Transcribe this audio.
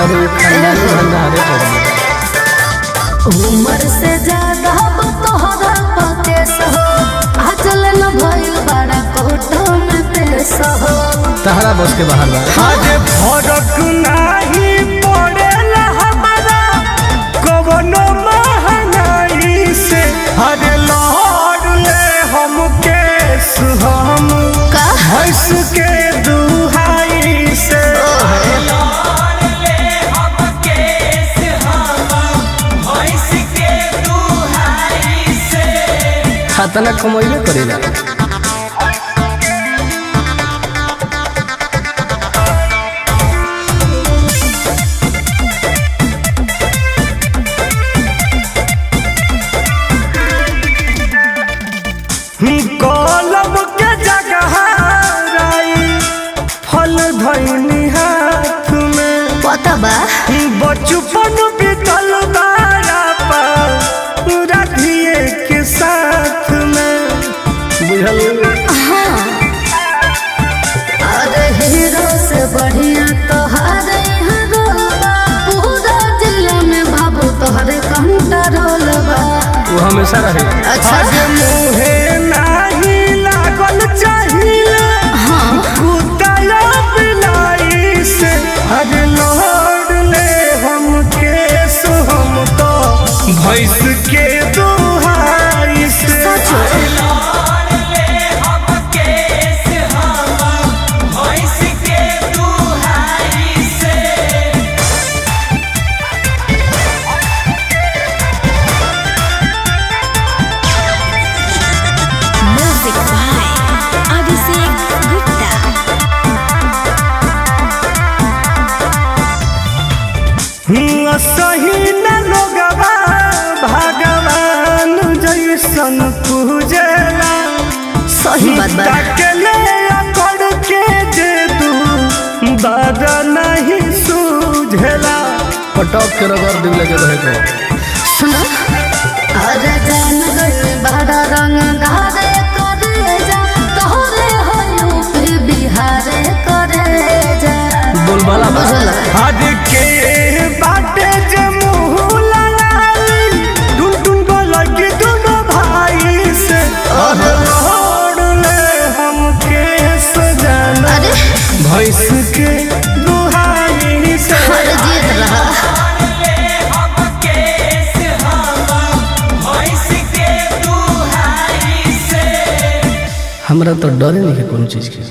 अरे खानदानी भंडारे पड़े उम्र से ज्यादा तोहरा पकेस हो आजल न भइल बड़ा कोटो में पेश हो तहरा बस के बाहर बा आज फरक नाही पड़ेला हमारा कवनो महंगाई से हर लहर ले हम केस हम भैंस के दुहाई से खातना कमैले करेला कलम के जगह फल धैनी हाथ में पता बा बचपन बीतल बारा पर राधिए के साथ में बुझल अरे हीरो से बढ़िया तोहरे पूरा जिला में बाबू तोहरे कंट्रोल बा वो हमेशा रहे अच्छा आज मुहे नाही लागल चाहिए कुत्ता बिलाई से हर लौट ले हम केस हम तो भैंस के दुहाई से म्यूजिक बाय अभिषेक गुप्ता सही न लोगवा भगवान जैसन पूजेला सही बात बा के ले अकड़ के जे तू बादा नहीं सूझेला पटक के रगड़ दिले के रहे को सुनो अरे जान गए बड़ा रंग धारे करे जा तोहरे हो यूपी बिहार करे जा बोलबाला बा आज के बाटे जे मुँह लगाई टुन टुन को लगी दोनों भाई से और लौट ले हम केस जाना अरे भैंस के दुहाई से हर जीत रहा हमरा तो डरे नहीं है कोनो चीज के।